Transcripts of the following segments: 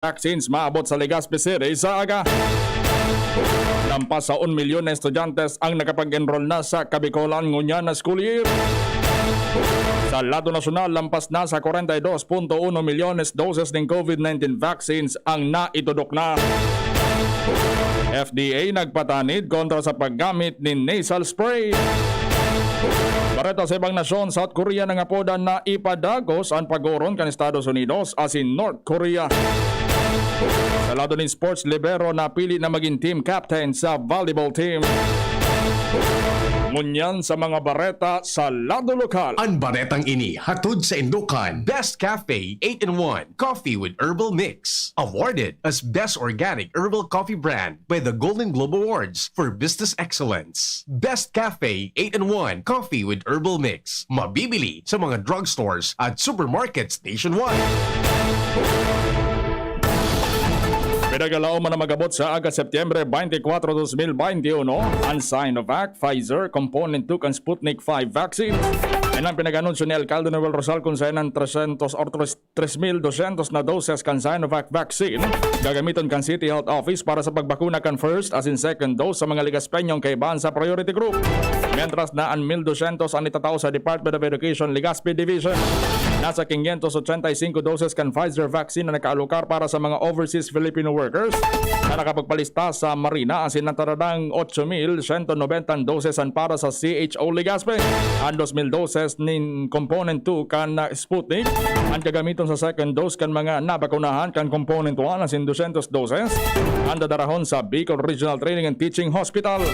vaccines maabot sa Legazpi City sa aga. Lampas sa 1 milyon na estudyantes ang nakapag-enroll na sa Kabikolan ngunya na school year. Sa lado nasyonal, lampas na sa 42.1 milyones doses ng COVID-19 vaccines ang naitudok na. FDA nagpatanid kontra sa paggamit ni nasal spray. Bareta sa ibang nasyon, South Korea nangapodan na ipadagos ang pag-uron kan Estados Unidos asin North Korea. Sa lado ng sports, libero na pili na maging team captain sa volleyball team. Ngunyan sa mga bareta sa lado lokal. Ang baretang ini hatod sa Indukan Best Cafe 8-in-1 Coffee with Herbal Mix. Awarded as Best Organic Herbal Coffee Brand by the Golden Globe Awards for Business Excellence. Best Cafe 8-in-1 Coffee with Herbal Mix. Mabibili sa mga drugstores at supermarkets nationwide. Pinagalaw man na magabot sa aga Setyembre 24, 2021 ang Sinovac, Pfizer, Component 2 kan Sputnik 5 vaccine. Yan ang pinag-anunsyo ni Alcalde Noel Rosal kung saan ang 300 or 3,200 na doses kan Sinovac vaccine gagamiton kan City Health Office para sa pagbakuna kan first as in second dose sa mga Ligaspeñong kaibahan sa priority group. Mientras na ang 1,200 ang itataw sa Department of Education Legazpi Division. Nasa 585 doses kan Pfizer vaccine na nakaalokar para sa mga overseas Filipino workers na nakapagpalista sa Marina asin ng taradang 8,190 doses ang para sa CHO Legazpi. Ang 2,000 doses nin Component 2 kan Sputnik ang gagamiton sa second dose kan mga nabakunahan kan Component 1 asin 200 doses ang dadarahon sa Bicol Regional Training and Teaching Hospital.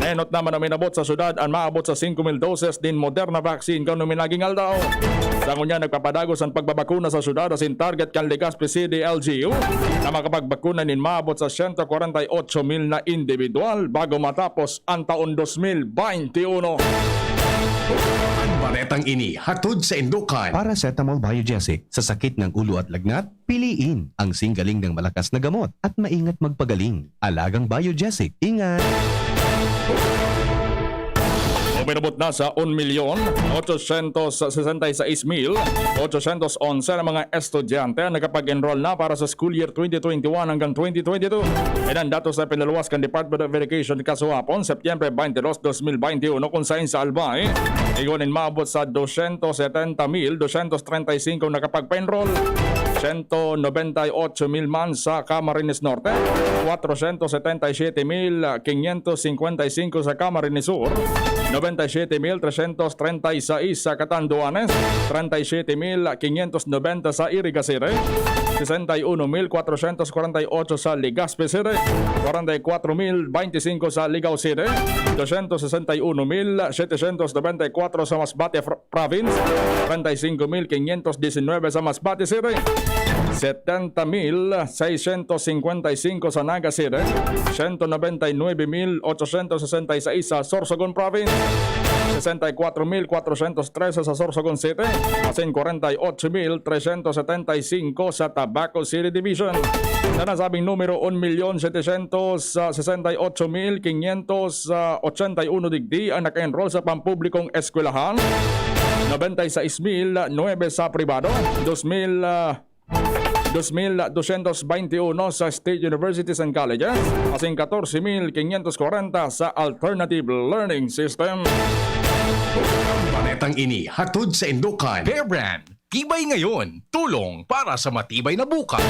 Nenot naman na minabot sa syudad ang maabot sa 5,000 doses din Moderna vaccine kan numinaging aldaw. Sa ngunya nagpapadagos ang pagbabakuna sa syudad asin target kan Legazpi City LGU na makapagbakuna nin maabot sa 148,000 na individual bago matapos ang taon 2021. Ang baretang ini hatod sa Indukan. Paracetamol Biogesic sa sakit ng ulo at lagnat, piliin ang singgaling ng malakas na gamot at maingat magpagaling. Alagang Biogesic. Ingat! Uminabot na sa 1,866,811 na mga estudyante ang nakapag-enroll na para sa school year 2021 hanggang 2022. Yan ang datos na pinaluwas kan Department of Education kasahapon, Setyembre 22, 2021 kung saan sa Albay. Igunin maabot sa 270,235 nakapag-enroll. 198,000 man sa Camarines Norte, 477,555 sa Camarines Sur, 97,336 sa Catanduanes, 37,590 sa Iriga City, 61,448 sa Legazpi City, 44,025 sa Ligao City, 261,794 sa Masbate Province, 35,519 sa Masbate City, 70,655 sa Naga City, 199,866 sa Sorsogon Province, 64,413 sa Sorsogon City, asin 48,375 sa Tabaco City Division. Sa nasabing numero 1,768,581 digdi ang naka-enroll sa pampublikong eskwelahan, 96,009 sa pribado, 2,221 sa state universities and colleges, asing 14,540 sa alternative learning system. Ang baretang ini hatod sa Indukan. Bear Brand. Tibay ngayon. Tulong para sa matibay na bukas.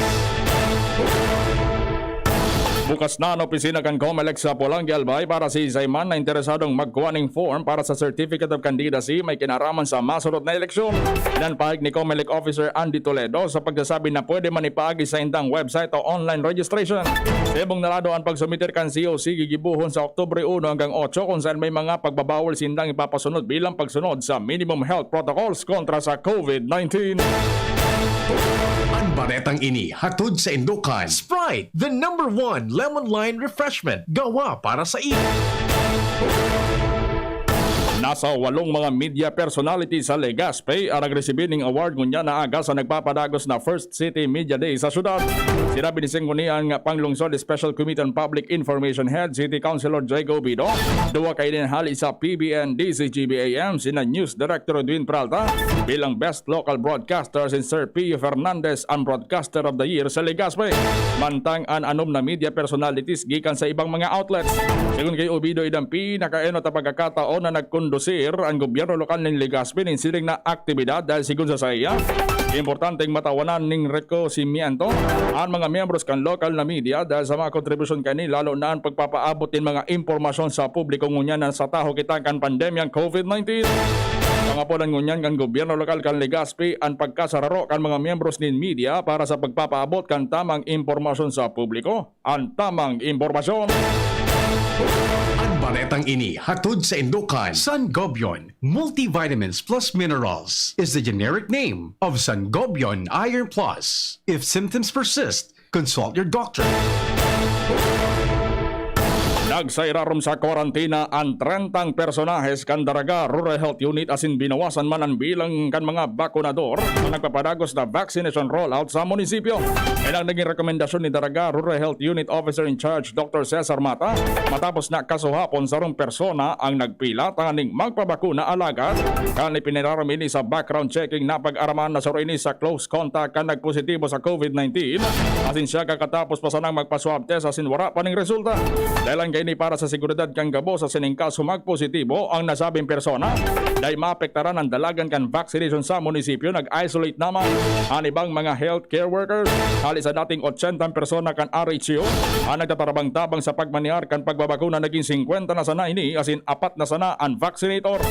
Bukas na ang opisina kan COMELEC sa Pulangi Albay para si Zayman na interesadong magkuha ng form para sa Certificate of Candidacy may kinaraman sa masunod na eleksyon. Pinanpahig ni COMELEC Officer Andy Toledo sa pagsasabi na pwede man ipaagi sa indang website o online registration. Sa ibong narado ang pagsumitir kan COC gigibuhon sa Oktubre 1 hanggang 8 kung saan may mga pagbabawal sindang ipapasunod bilang pagsunod sa minimum health protocols kontra sa COVID-19. Ang baretang ini hatod sa Indukan. Sprite, the #1 lemon lime refreshment. Gawa para sa iyo. Nasa 8 mga media personality sa Legazpi ang nagresibir ng award ngunya na aga sa nagpapadagos na First City Media Day sa syudad. Sinabi ni Singunian nga panglungsod Special Committee on Public Information Head City Councilor Jago Bido, duwa kay dinhali sa PBN DZGB AM sina News Director Edwin Peralta bilang Best Local Broadcaster si Sir Pio Fernandez ang Broadcaster of the Year sa Legazpi. Mantang an anom na media personalities gikan sa ibang mga outlets. Sigun kay Obido idang pinakaeno ta pagkakataon na nagkondusir ang gobyerno lokal ng Legazpi ning siling na aktibidad dahil sigun sa saya. Importanteng matawanan ning reconocimiento ang mga miyembros kan local na media dahil sa mga kontribusyon kanila lalo na ang pagpapaabot din mga impormasyon sa publiko ngunyan sa taho kita kan pandemyang COVID-19. Mga polan ngunyan kan gobyerno lokal kan Legazpi ang pagkasararo kan mga miyembros nin media para sa pagpapaabot kan tamang impormasyon sa publiko. Ang tamang impormasyon. Ang baretang ini hatod sa Indukan. Sangobion Multivitamins Plus Minerals is the generic name of Sangobion Iron Plus. If symptoms persist, consult your doctor. Nagsairarom sa kwarantina ang 30 personahes kan Daraga Rural Health Unit asin binawasan man ang bilang kan mga bakunador na nagpapadagos na vaccination rollout sa munisipyo. Yan ang naging rekomendasyon ni Daraga Rural Health Unit Officer in Charge Dr. Cesar Mata matapos na kasuhapon sa rong persona ang nagpila taning magpabakuna alagad kan ipiniraramini sa background checking na pag-araman na surini sa close contact kan nagpositibo sa COVID-19 asin siya kakatapos pa sanang magpa-swab test asin wala pa ning resulta. Dahil ang ni para sa seguridad kang gabo sa siningkas humagpositibo ang nasabing persona dahil maapektaran ang dalagan kan vaccination sa munisipyo. Nag-isolate naman ang ibang mga healthcare workers hali sa dating 80 persona kan RHO ang nagtatarabang-tabang sa pagmaniar kan pagbabakuna naging 50 na sana ini asin 4 na sana ang vaccinator.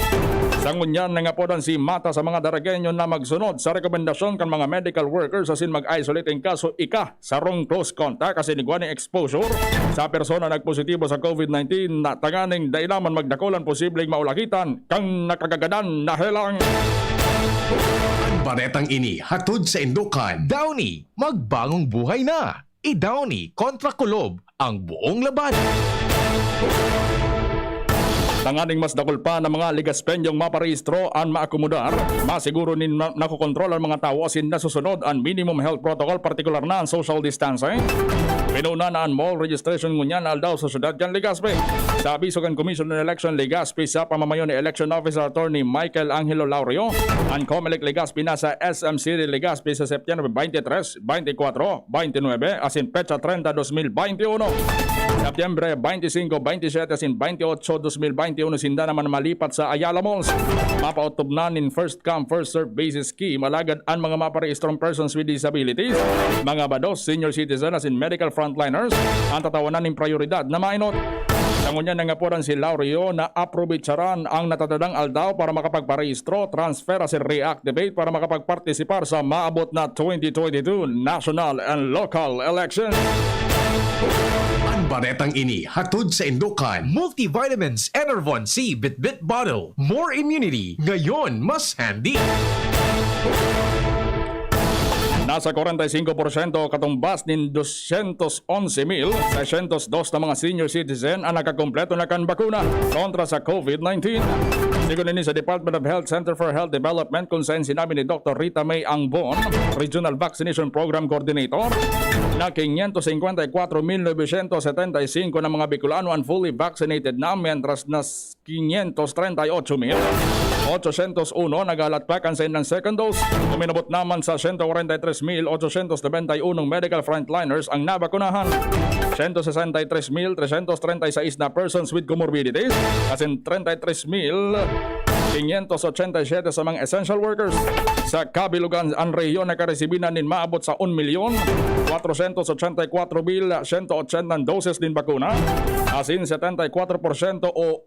Sangunyan nangapodan si Mata sa mga Daragenyo na magsunod sa rekomendasyon kan mga medical workers asin mag-isolate in kaso ika sa wrong close contact kasi niguaning exposure sa persona nagpositibo sa COVID-19 na tanganing dailaman magdakolan posibleng maulakitan kang nakagagadan na helang. Ang baretang ini hatod sa Indukan. Downy, magbagong buhay na. I-Downy kontra kulob ang buong laban. Tanganing mas dakol pa ng mga ligaspenyong maparehistro ang maakomodar, masiguro nin nakokontrol ang mga tao asin nasusunod ang minimum health protocol, partikular na ang social distancing. Pinuna na ang mall registration ngunyan aldaw sa syudad kan Legazpi. Sa abiso kan Commission on Election Legazpi sa pamamayon ni Election Officer Attorney Michael Angelo Laurio, ang COMELEC Legazpi na sa SM City Legazpi sa Septyembre 23, 24, 29 asin petsa 30, 2021. Septyembre 25, 27 asin 28, 2021 sinda naman malipat sa Ayala Malls. Mapautubnan in first come first serve basis scheme alagad ang mga maparehistrong persons with disabilities, mga bados, senior citizen asin medical frontliners ang tatawanan ng prioridad na mainot. Sangunyan nangapuran si Laurio na aprobitsaran ang natatadang aldaw para makapagparehistro, transfer asin reactivate para makapagpartisipar sa maabot na 2022 national and local election. Ang baretang ini hatod sa Indukan. Multivitamins Enervon C Bit-Bit Bottle. More immunity. Ngayon mas handy. Nasa 45% katumbas nin 211,602 na mga senior citizen ang nakakompleto na kan bakuna kontra sa COVID-19. Sigun ini sa Department of Health Center for Health Development kung saan sinabi ni Dr. Rita May Angbon, Regional Vaccination Program Coordinator, na 554,975 na mga Bicolano ang fully vaccinated na mientras na 538,801 nagalatpakan sa ilang second dose. Uminabot naman sa 143,891 medical frontliners ang nabakunahan. 163,336 na persons with comorbidities as in 33,587 sa mga essential workers. Sa kabilugan ang rehiyon na karesibinan nin maabot sa 1,484,180 doses din bakuna as in 74% o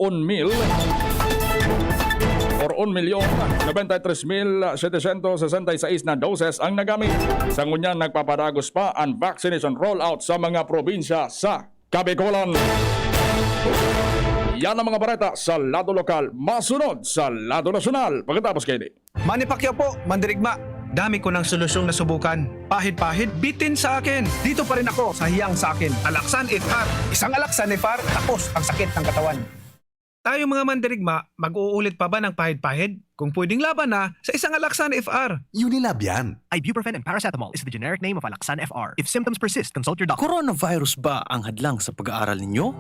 1,93,766 na doses ang nagamit. Sa ngunyan nagpapadagos pa ang vaccination rollout sa mga probinsya sa Kabikulan. Yan ang mga bareta sa lado lokal, masunod sa lado nasyonal. Pagkatapos kayo Manny Pacquiao po, mandirigma. Dami ko ng solusyong nasubukan. Pahid-pahid, bitin sa akin. Dito pa rin ako sa hiyang sa akin. Alaksan FR. Isang Alaksan FR, tapos ang sakit ng katawan. tayo mga mandirigma, mag-uulit pa ba ng pahid-pahid? Kung pwedeng laban na sa isang Alaxan FR. Unilab yan. Ibuprofen and paracetamol is the generic name of Alaxan FR. If symptoms persist, consult your doctor. Coronavirus ba ang hadlang sa pag-aaral ninyo?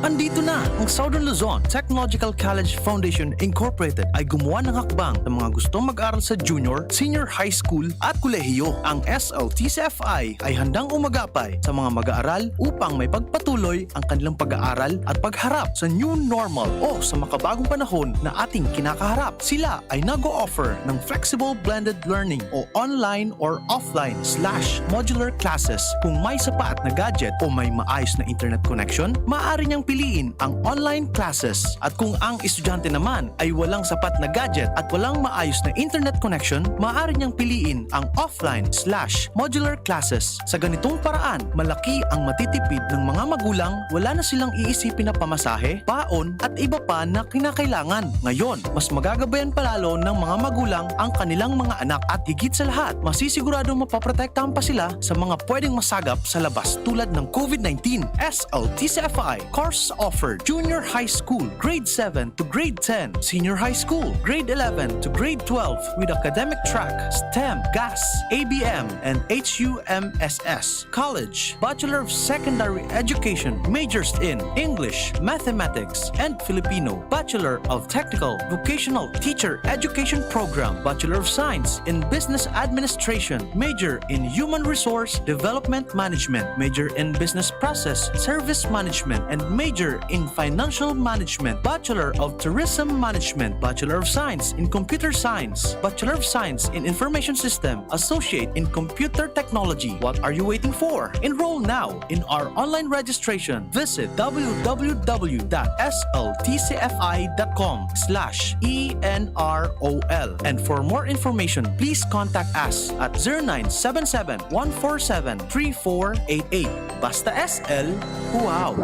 Andito na ang Southern Luzon Technological College Foundation Incorporated ay gumawa ng hakbang sa mga gustong mag-aral sa junior, senior high school at kolehiyo. Ang SLTCFI ay handang umagapay sa mga mag-aaral upang may pagpatuloy ang kanilang pag-aaral at pagharap sa new normal o sa makabagong panahon na ating kinakaharap. Sila ay nag-o-offer ng flexible blended learning o online or offline/modular classes. Kung may sapat na gadget o may maayos na internet connection, maaari niyang piliin ang online classes. At kung ang estudyante naman ay walang sapat na gadget at walang maayos na internet connection, maaari niyang piliin ang offline/modular classes. Sa ganitong paraan, malaki ang matitipid ng mga magulang, wala na silang iisipin na pamasahe, paon at iba pa na kinakailangan. Ngayon, mas magagabayan palalo ng mga magulang ang kanilang mga anak at higit sa lahat, masisiguradong mapaprotektahan pa sila sa mga pwedeng masagap sa labas tulad ng COVID-19. SLTCFI courses offered junior high school, grade 7 to grade 10, senior high school, grade 11 to grade 12 with academic track, STEM, GAS, ABM, and HUMSS. College, Bachelor of Secondary Education, majors in English, Mathematics, and Filipino. Bachelor of Technical Vocational Teacher Education Program, Bachelor of Science in Business Administration, major in Human Resource Development Management, major in Business Process Service Management, and major in Financial Management, Bachelor of Tourism Management, Bachelor of Science in Computer Science, Bachelor of Science in Information System, Associate in Computer Technology. What are you waiting for? Enroll now in our online registration. Visit www.sltcfi.com/ENROL. And for more information, please contact us at 0977-147-3488. Basta SL, wow!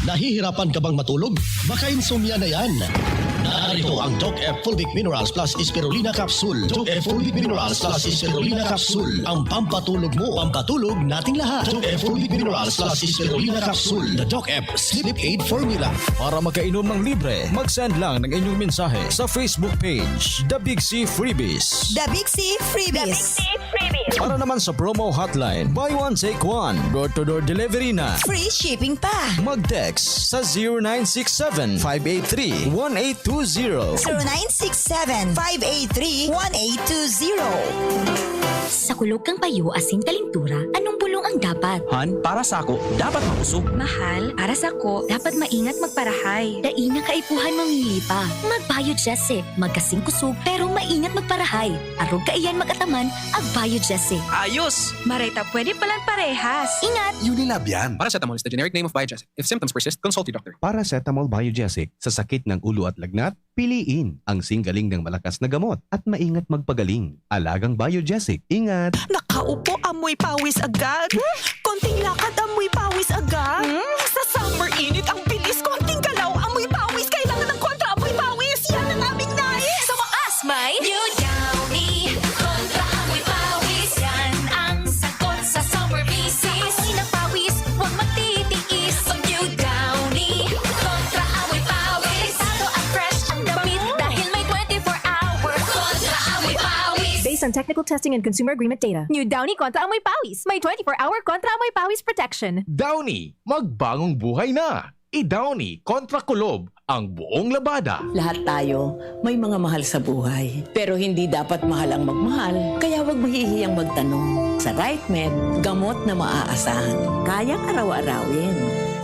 Nahihirapan ka bang matulog? Baka insomnia na yan. Narito ang Doc F Fulvic Minerals plus Spirulina Capsule. Doc F Fulvic Minerals plus Spirulina Capsule. Ang pampatulog mo, pampatulog nating lahat. Doc F Fulvic Minerals plus Spirulina Capsule. The Doc F Sleep Aid Formula. Para makainom ng libre, mag-send lang ng inyong mensahe sa Facebook page, The Big C Freebies. The Big C Freebies. Para naman sa promo hotline, buy one take one, door-to-door delivery na. Free shipping pa. Mag-text sa 0967-583-1820. 0967-583-1820. Sa kulog kang payo asing kalintura, anong bulong ang dapat? Han, para sa ako, dapat makusog. Mahal, para sa ko, dapat maingat magparahay. Daina kaipuhan mamili pa. Magbayod Jesse, magkasing kusog, pero maingat magparahay. Arog kaiyan magataman, agbayod Jesse. Ayos! Bareta, pwede palang parehas. Ingat! Unilab yan. Paracetamol is the generic name of Biogesic. If symptoms persist, consult your doctor. Paracetamol Biogesic. Sa sakit ng ulo at lagnat, piliin ang singgaling ng malakas na gamot at maingat magpagaling. Alagang Biogesic. Ingat! Nakaupo, amoy pawis agad. Konting lakad, amoy pawis agad. Sa summer init, ang bilis, konting galaw, amoy pawis. Kailangan ng kontra, amoy pawis. Yan ang aming nais. Sa wakas, may New Downy kontra amoy pawis. Yan ang sagot sa summer bisis. Amoy ng pawis, huwag magtitiis. Pag New Downy kontra amoy pawis. Tato at fresh ang damit dahil may 24-hour kontra amoy pawis. Based on technical testing and consumer agreement data, New Downy Kontra Amoy Pawis. May 24-hour Kontra Amoy Pawis protection. Downy, magbagong buhay na. I-Downy kontra kulob ang buong labada. Lahat tayo may mga mahal sa buhay. Pero hindi dapat mahal ang magmahal. Kaya huwag mahihiyang magtanong. Sa RightMed, gamot na maaasahan. Kayang araw-arawin.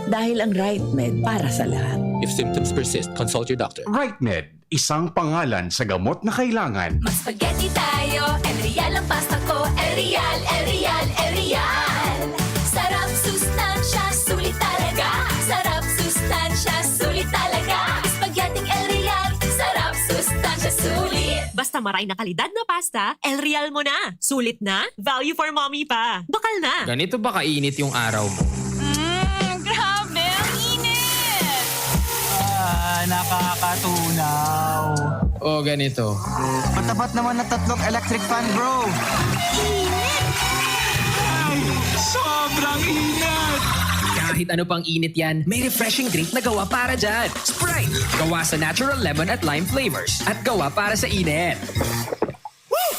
Dahil ang RightMed para sa lahat. If symptoms persist, consult your doctor. RightMed, isang pangalan sa gamot na kailangan. Mas spaghetti tayo, Real ang pasta ko, Real, Real, Real. Sarap, sustansya, sulit talaga. Sarap, sustansya, sulit talaga. Spaghetti Real, sarap, sustansya, sulit. Basta maray na kalidad na pasta, El Real mo na. Sulit na, value for mommy pa. Bakal na. Ganito ba kainit yung araw mo? Grabe, ang init. Nakakatunaw. O ganito. Matapat naman na 3 electric fan, bro. Init. Sobrang init! Kahit ano pang init yan, may refreshing drink na gawa para dyan. Sprite! Gawa sa natural lemon at lime flavors. At gawa para sa init. Woo!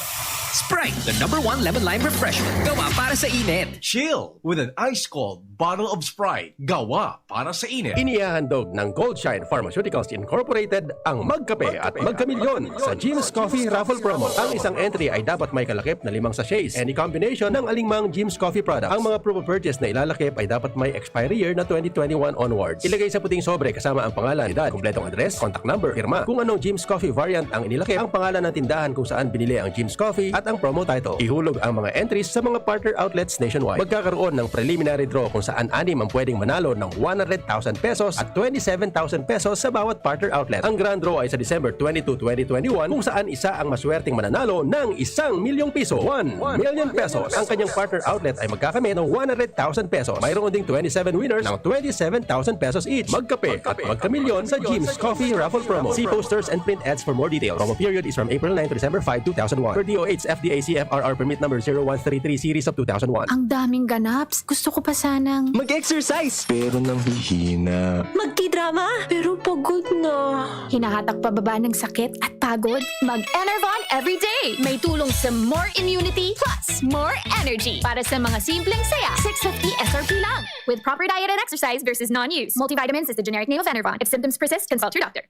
Sprite, the #1 lemon lime refreshment. Gawa para sa init. Chill with an ice-cold bottle of Sprite. Gawa para sa init. Inihahandog ng Goldshine Pharmaceuticals Incorporated ang Magkape at Magkamilyon sa Jim's Coffee Raffle Promo. Ang isang entry ay dapat may kalakip na 5 sachets. Any combination ng alingmang Jim's Coffee product. Ang mga promo purchase na ilalakip ay dapat may expiry year na 2021 onwards. Ilagay sa puting sobre kasama ang pangalan, edad, kumpletong address, contact number, firma. Kung anong Jim's Coffee variant ang inilakip, ang pangalan ng tindahan kung saan binili ang Jim's Coffee at ang promo title. Ihulog ang mga entries sa mga partner outlets nationwide. Magkakaroon ng preliminary draw kung saan 6 ang pwedeng manalo ng 100,000 pesos at 27,000 pesos sa bawat partner outlet. Ang grand draw ay sa December 22, 2021 kung saan isa ang maswerteng mananalo ng 1,000,000 piso. 1 million pesos. Ang kanyang partner outlet ay magkakamit ng 100,000 pesos. Mayroon ding 27 winners ng 27,000 pesos each. Magkape at magkamilyon sa Jim's Coffee Raffle Promo. See posters and print ads for more details. Promo period is from April 9 to December 5, 2001. Per DOH FDA CFRR permit number 0133 series of 2001. Ang daming ganaps. Gusto ko pa sanang Mag-exercise! Pero nang hihina. magti-drama, pero pagod na. Hinahatak pababa ng sakit at pagod? Mag-Enervon everyday. May tulong sa more immunity plus more energy. Para sa mga simpleng saya, 650 SRP lang. With proper diet and exercise versus non-use. Multivitamins is the generic name of Enervon. If symptoms persist, consult your doctor.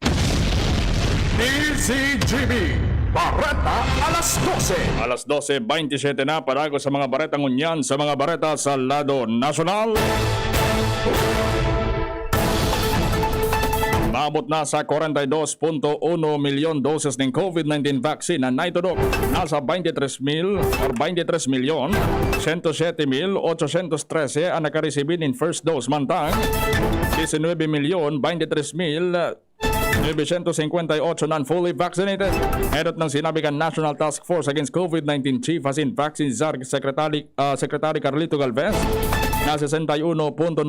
DZGB Bareta alas 12. Alas 12:27 na para sa mga baretang unyan sa mga bareta sa lado nasyonal. Maabot na sa 42.1 milyon doses ng COVID-19 vaccine na naitudok. Nasa 23,107,813 ang nakaresibin in first dose mantang 19,023,958 non-fully vaccinated. Edot ng sinabi kan National Task Force Against COVID-19 Chief Vaccine ZARC Secretary Carlito Galvez na 61.91%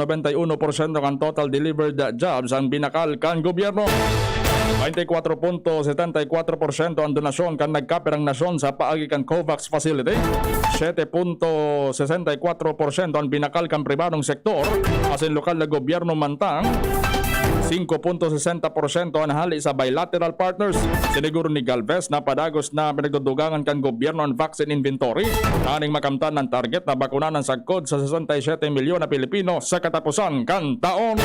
ang total delivered jobs ang binakal kan gobyerno. 24.74% ang donasyon kan nagkapirang nasyon sa paagi kan COVAX facility. 7.64% ang binakal kan pribadong sektor asin lokal na gobyerno mantang 5.60% ang hali sa bilateral partners. Siniguro ni Galvez na padagos na pinagdudugangan kan gobyerno ang vaccine inventory. Kaning makamtan ng target na bakunanan sa sagkod sa 67 milyon na Pilipino sa katapusan kan taon.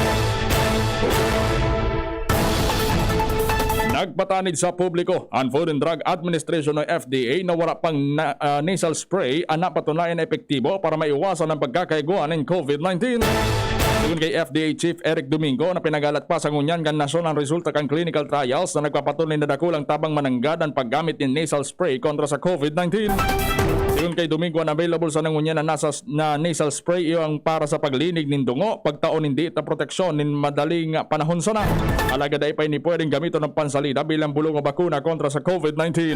Nagpatanig sa publiko ang Food and Drug Administration o FDA na wala pang nasal spray ang napatunayan epektibo para maiwasan ang pagkakaiguan ng COVID-19. Sigun kay FDA Chief Eric Domingo na pinagalat pa sa ngunyan kan nasyon ang resulta kan clinical trials na nagpapatunay na dakulang tabang mananggad ang paggamit ng nasal spray kontra sa COVID-19. Sigun kay Domingo ang available sa nangunyan na nasal spray iyo ang para sa paglinig ng dungo, pagtaon hindi ita proteksyon ng madaling panahon sana. Alaga day pa ni pwedeng gamiton ng pansalida bilang bulong o bakuna kontra sa COVID-19.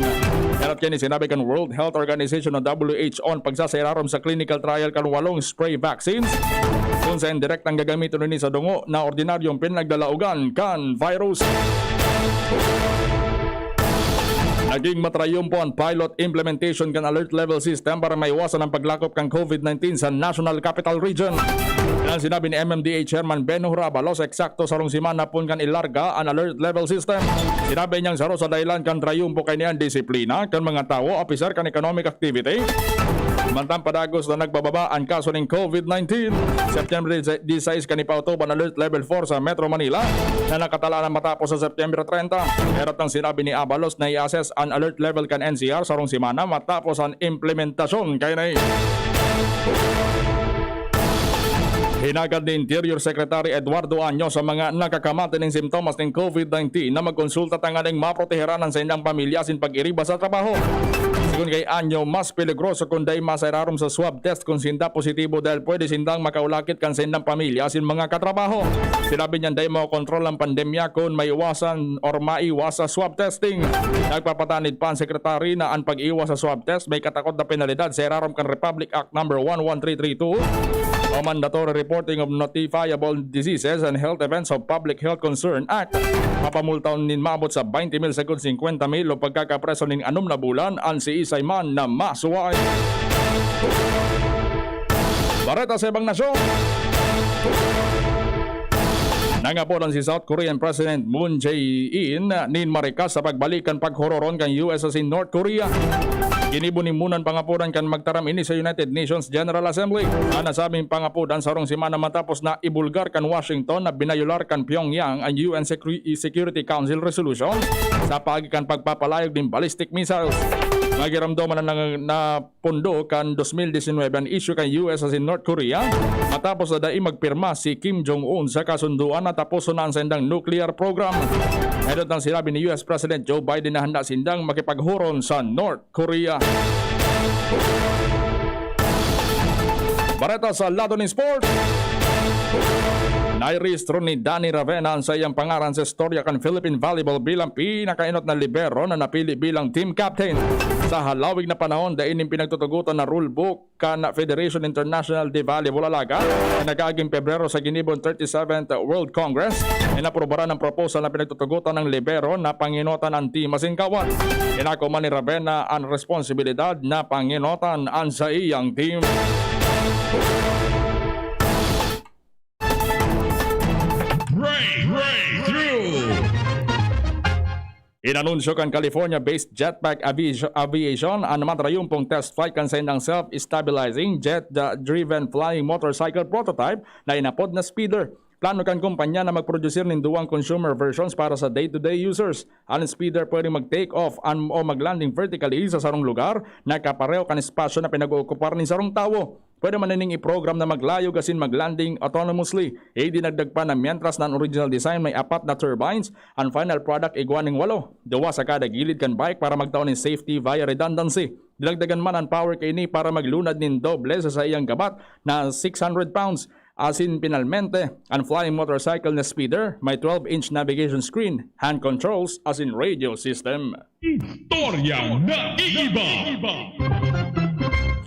At kaya ni sinabi kan World Health Organization o WHO ang pagsasayararom sa clinical trial kan 8 spray vaccines kung saan direct ang gagamitin ni sa dungo na ordinaryong pinagdalaugan kan virus. Naging matrayumpo ang pilot implementation kan alert level system para maiwasan ang paglakop kan COVID-19 sa National Capital Region. Yan sinabi ni MMDA Chairman Beno Rabalos eksakto sarong simana pun kan ilarga ang alert level system. Sinabi niyang saro sa dahilan kan trayumpo kay niyan disiplina kan mga tao opiser kan economic activity. Mantang padagos na nagbababa ang kaso ng COVID-19. September 16 kanipautoban alert level 4 sa Metro Manila na nakatala na matapos sa September 30. Meron ang sinabi ni Abalos na i-assess ang alert level kan NCR sarong simana matapos ang implementasyon kay na Hinagad ni Interior Secretary Eduardo Año sa mga nakakamati ng simptomas ng COVID-19 na magkonsulta tanganing maproteheranan sa inyong pamilya sin pag-iriba sa trabaho. Sigun kay Año, mas peligroso kung day masayrarom sa swab test kung sinda positibo dahil pwede sindang makaulakit kan sa inyong pamilya sin mga katrabaho. Sinabi niyan day makontrol ang pandemya kung maiwasan or maiwas sa swab testing. Nagpapatanid pa ang sekretary na ang pag-iwas sa swab test may katakot na penalidad sa irarom kan Republic Act No. 11332 o Mandatory Reporting of Notifiable Diseases and Health Events of Public Health Concern Act. Mapamultaon nin maabot sa 20,000 sagod 50,000 o pagkakapreso nin 6 na bulan ang si Isay man na masuway. Bareta sa ibang nasyon. Nangapodan si South Korean President Moon Jae-in nin marikas sa pagbalikan paghororon kan US sa North Korea. Ginibunimunan pangapodan kan magtaram ini sa United Nations General Assembly. Nasabing pangapodan sarong simana matapos na ibulgar kan Washington na binayolar kan Pyongyang ang UN Security Council resolution sa pagikan pagpapalayag ng ballistic missiles. Nagiramdaman na pundo kan 2019 ang issue kan US sa North Korea matapos na dai magpirma si Kim Jong-un sa kasunduan na tapuson ang sendang nuclear program. Edot ang sinabi ni US President Joe Biden na handa sindang makipaghuron sa North Korea. Bareta sa lado ng sport. Nairehistro ni Danny Ravena sa iyang pangaran sa istorya kan Philippine Volleyball bilang pinakainot na libero na napili bilang team captain. Sa halawig na panahon, dainin pinagtutugutan na rulebook kan Federation International de Volleyball Alaga na nagaging Pebrero sa Ginibon 37th World Congress ay naprobara ng proposal na pinagtutugutan ng libero na panginotan ang team Masingkawan. Inakuman ni Ravena ang responsibilidad na panginotan ang sa iyang team. Inanunsyo kan California-based Jetpack Aviation ang matrayumpong test flight kan sa indang self-stabilizing jet-driven flying motorcycle prototype na inapod na speeder. Plano kan kumpanya na magproducer ng duwang consumer versions para sa day-to-day users. Ang speeder pwede mag-take off o mag-landing vertically sa sarong lugar na kapareho kan espasyo na pinag-ookupar ng sarong tao. Pwede man nining i-program na maglayo kasin mag-landing autonomously. Dinagdag pa na mientras na ang original design may 4 na turbines, ang final product igwaning 8. Dawa sa kada gilid kan bike para magtaon ng safety via redundancy. Dilagdagan man ang power kini para maglunad nin doble sa iyang gabat na 600 pounds. Asin pinalmente, ang flying motorcycle na speeder may 12-inch navigation screen, hand controls asin radio system. Istoryang naiiba!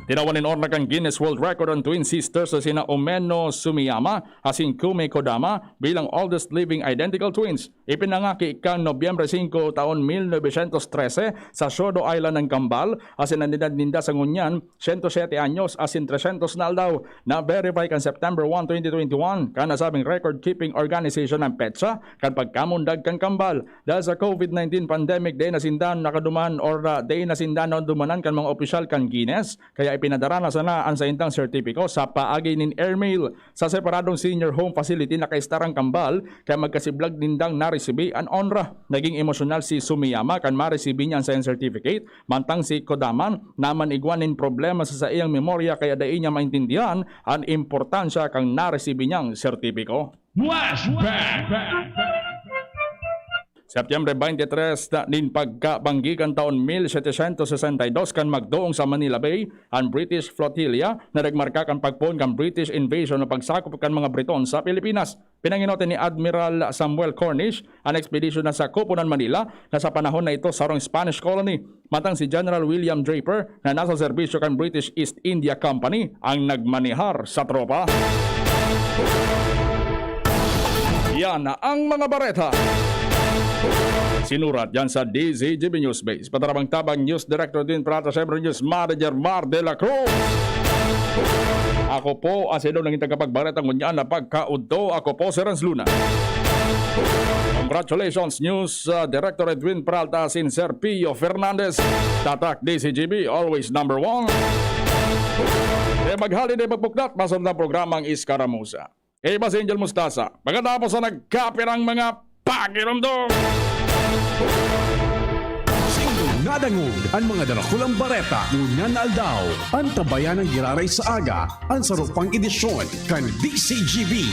Tinawanin orna kang Guinness World Record ang twin sisters sa sina Omeno Sumiyama asin Kume Kodama bilang oldest living identical twins. Ipinangaki ikang Nobyembre 5 taon 1913 sa Shodo Island ng Kambal asin ang edad ninda sa ngunyan 107 anyos asin 300 na aldaw na verify kan September 1, 2021 kan nasabing record-keeping organization ng PETSA kan pagkamundag kan Kambal. Dahil sa COVID-19 pandemic day nasindan nakaduman or day nasindan na dumanan kan mga opisyal kan Guinness kaya ipinadara na sana ang sa intang sertipiko sa paagi nin airmail sa separadong senior home facility na kaistarang Kambal kaya magkasiblag nindang naresibi an onra. Naging emosyonal si Sumiyama kan maresibi niya ang sa certificate mantang si Kodaman naman igwanin problema sa iyang memorya kaya dai niya maintindihan ang importansya kang naresibi niyang sertipiko. Flashback! Septyembre 23 na nin pagkabanggikan taon 1762 kan magdoong sa Manila Bay ang British Flotilla na nagmarka kan pagpon kan British invasion na pagsakop kan mga Briton sa Pilipinas. Pinanginote ni Admiral Samuel Cornish ang ekspedisyon na sa Koponan, Manila na sa panahon na ito sarong Spanish colony. Matang si General William Draper na nasa serbisyo kan British East India Company ang nagmanihar sa tropa. Yan ang mga bareta. Sinurat yan sa DZGB News Base. Patarabang tabang News Director din para sa News Manager Mar de la Cruz. Ako po ang sino naging tagapagbaretang ngunyan na pagkaudto. Ako po si Renz Luna. Congratulations News Director Edwin Peralta, Sir Pio Fernandez. Tatak DZGB, always number 1. Maghaliday magpuklat, masunod na programang Iskaramusa. Mas Angel Mustasa. Pagkatapos na nagkapirang mga pakiramdam. Nadangog ang mga darakulang bareta ngunyan na aldaw. Ang tabayan ng giraray sa aga, ang sarupang edisyon kan DCGB